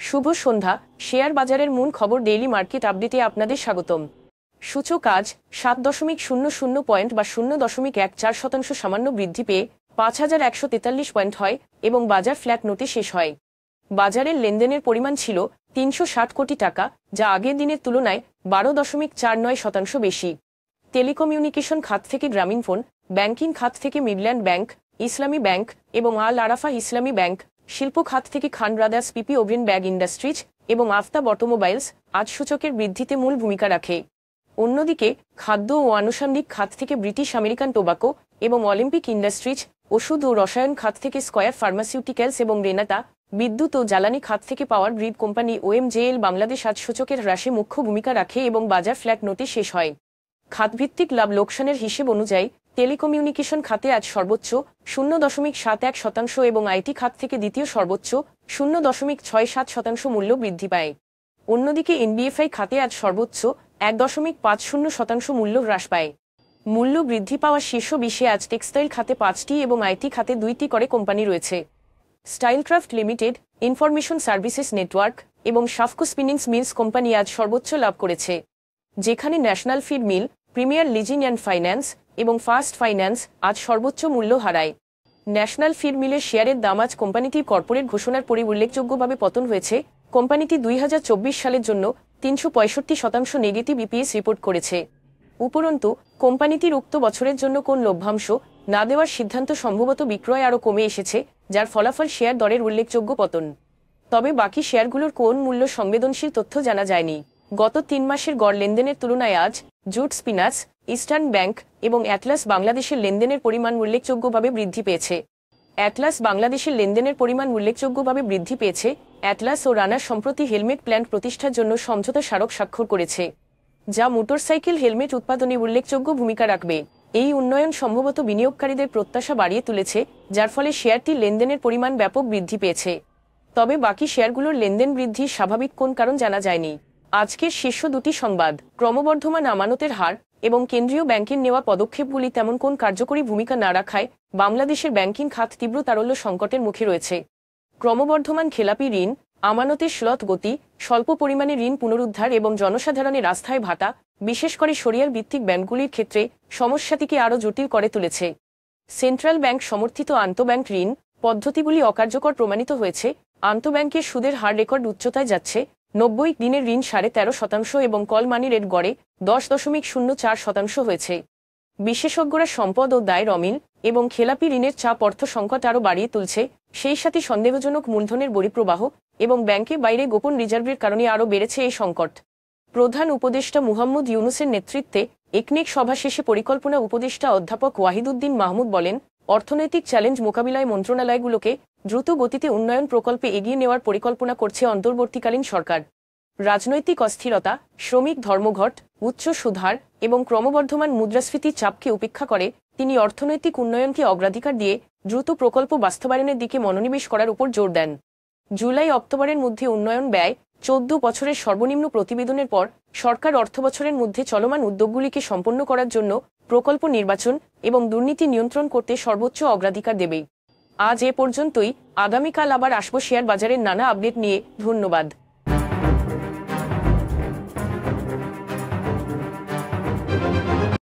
শুভ সন্ধ্যা। Share বাজারের মূল খবর ডেইলি মার্কেট আপডেটে আপনাদের স্বাগতম। সূচক আজ 7.00 পয়েন্ট বা 0.14% সামান্য বৃদ্ধি পেয়ে 5,143 পয়েন্ট হয় এবং বাজার ফ্ল্যাট নোটে শেষ হয়। বাজারের লেনদেনের পরিমাণ ছিল 360 কোটি টাকা, যা আগের দিনের তুলনায় 12.49% বেশি। টেলিকমিউনিকেশন খাত থেকে গ্রামীণফোন, ব্যাংকিং খাত থেকে মিডল্যান্ড ব্যাংক, ইসলামী ব্যাংক এবং আল আরাফা ইসলামী ব্যাংক, শিল্প খাত থেকে খান ব্রাদার্স পিপি ওভেন ব্যাগ ইন্ডাস্ট্রিজ এবং আফতাব অটোমোবাইলস আজ সূচকের বৃদ্ধিতে মূল ভূমিকা রাখে। অন্যদিকে খাদ্য ও আনুষঙ্গিক খাত থেকে ব্রিটিশ আমেরিকান টোবাকো এবং অলিম্পিক ইন্ডাস্ট্রিজ, ওষুধ ও রসায়ন খাত থেকে স্কয়ার ফার্মাসিউটিক্যালস এবং রেনাতা, বিদ্যুৎ ও জ্বালানি খাত থেকে পাওয়ার গ্রিড কোম্পানি ওএমজেএল বাংলাদেশ আজ সূচকের হ্রাসে মুখ্য ভূমিকা রাখে এবং বাজার ফ্ল্যাট নোটে শেষ হয়। খাতভিত্তিক লাভ লোকসানের হিসেব অনুযায়ী টেলিকমিউনিকেশন খাতে আজ সর্বোচ্চ 0.71% এবং আইটি খাত থেকে দ্বিতীয় সর্বোচ্চ 0.67% মূল্য বৃদ্ধি পায়। অন্যদিকে এনবিএফআই খাতে আজ সর্বোচ্চ 1.50% মূল্য হ্রাস পায়। মূল্য বৃদ্ধি পাওয়া শীর্ষ 20-এ আজ টেক্সটাইল খাতে 5টি এবং আইটি খাতে 2টি করে কোম্পানি রয়েছে। স্টাইলক্রাফট লিমিটেড, ইনফরমেশন সার্ভিসেস নেটওয়ার্ক এবং শাফকো স্পিনিংস মিলস কোম্পানি আজ সর্বোচ্চ লাভ করেছে, যেখানে national feed mill, premier leasing and finance এবং ফার্স্ট ফাইন্যান্স আজ সর্বোচ্চ মূল্য হারায়। ন্যাশনাল ফিড মিলের শেয়ারের দাম আজ কোম্পানিটির কর্পোরেট ঘোষণার পরে উল্লেখযোগ্যভাবে পতন হয়েছে। কোম্পানিটি 2024 সালের জন্য 365% নেগেটিভ ইপিএস রিপোর্ট করেছে। উপরন্তু কোম্পানিটির উক্ত বছরের জন্য কোন লভ্যাংশ না দেওয়ার সিদ্ধান্ত সম্ভবত বিক্রয় আরও কমে এসেছে, যার ফলাফল শেয়ার দরের উল্লেখযোগ্য পতন। তবে বাকি শেয়ারগুলোর কোন মূল্য সংবেদনশীল তথ্য জানা যায়নি। গত 3 মাসের গড় লেনদেনের তুলনায় আজ জুট স্পিনার্স, ইস্টার্ন ব্যাংক এবং অ্যাটলাস বাংলাদেশের লেনদেনের পরিমাণ উল্লেখযোগ্যভাবে বৃদ্ধি পেয়েছে। অ্যাটলাস ও রানা সম্প্রতি হেলমেট প্ল্যান্ট প্রতিষ্ঠার জন্য সমঝোতা স্মারক স্বাক্ষর করেছে, যা মোটরসাইকেল হেলমেট উৎপাদনে উল্লেখযোগ্য ভূমিকা রাখবে। এই উন্নয়ন সম্ভবত বিনিয়োগকারীদের প্রত্যাশা বাড়িয়ে তুলেছে, যার ফলে শেয়ারটির লেনদেনের পরিমাণ ব্যাপক বৃদ্ধি পেয়েছে। তবে বাকি শেয়ারগুলোর লেনদেন বৃদ্ধির স্বাভাবিক কোন কারণ জানা যায়নি। আজকের শীর্ষ দুটি সংবাদ: ক্রমবর্ধমান আমানতের হার এবং কেন্দ্রীয় ব্যাংকের নেওয়া পদক্ষেপগুলি তেমন কোন কার্যকরী ভূমিকা না রাখায় বাংলাদেশের ব্যাংকিং খাত তীব্র তারল্য সংকটের মুখে রয়েছে। ক্রমবর্ধমান খেলাপি ঋণ, আমানতের শ্লথ গতি, স্বল্প পরিমাণে ঋণ পুনরুদ্ধার এবং জনসাধারণের আস্থায় ভাতা, বিশেষ করে শরিয়ার ভিত্তিক ব্যাংকগুলির ক্ষেত্রে সমস্যাটিকে আরও জটিল করে তুলেছে। সেন্ট্রাল ব্যাংক সমর্থিত আন্তঃব্যাংক ঋণ পদ্ধতিগুলি অকার্যকর প্রমাণিত হয়েছে। আন্তঃব্যাংকের সুদের হার রেকর্ড উচ্চতায় যাচ্ছে। 90 দিনের ঋণ 13.5% এবং কল মানি রেট গড়ে 10.04% হয়েছে। বিশেষজ্ঞরা সম্পদ ও দায়ের অমিল এবং খেলাপি ঋণের চাপ অর্থ সংকট আরও বাড়িয়ে তুলছে, সেই সাথে সন্দেহজনক মূলধনের বহিঃপ্রবাহ এবং ব্যাংকের বাইরে গোপন রিজার্ভের কারণে আরও বেড়েছে এই সংকট। প্রধান উপদেষ্টা মুহাম্মদ ইউনূসের নেতৃত্বে একনেক সভা শেষে পরিকল্পনা উপদেষ্টা অধ্যাপক ওয়াহিদুদ্দিন মাহমুদ বলেন, অর্থনৈতিক চ্যালেঞ্জ মোকাবিলায় মন্ত্রণালয়গুলোকে দ্রুত গতিতে উন্নয়ন প্রকল্পে এগিয়ে নেওয়ার পরিকল্পনা করছে অন্তর্বর্তীকালীন সরকার। রাজনৈতিক অস্থিরতা, শ্রমিক ধর্মঘট, উচ্চ সুদহার এবং ক্রমবর্ধমান মুদ্রাস্ফীতির চাপকে উপেক্ষা করে তিনি অর্থনৈতিক উন্নয়নকে অগ্রাধিকার দিয়ে দ্রুত প্রকল্প বাস্তবায়নের দিকে মনোনিবেশ করার উপর জোর দেন। জুলাই-অক্টোবরের মধ্যে উন্নয়ন ব্যয় 14 বছরের সর্বনিম্ন প্রতিবেদনের পর সরকার অর্থবছরের মধ্যে চলমান উদ্যোগগুলিকে সম্পন্ন করার জন্য প্রকল্প নির্বাচন এবং দুর্নীতি নিয়ন্ত্রণ করতে সর্বোচ্চ অগ্রাধিকার দেবে। আজ এ পর্যন্তই। আগামীকাল আবার আসবো শেয়ার বাজারের নানা আপডেট নিয়ে। ধন্যবাদ।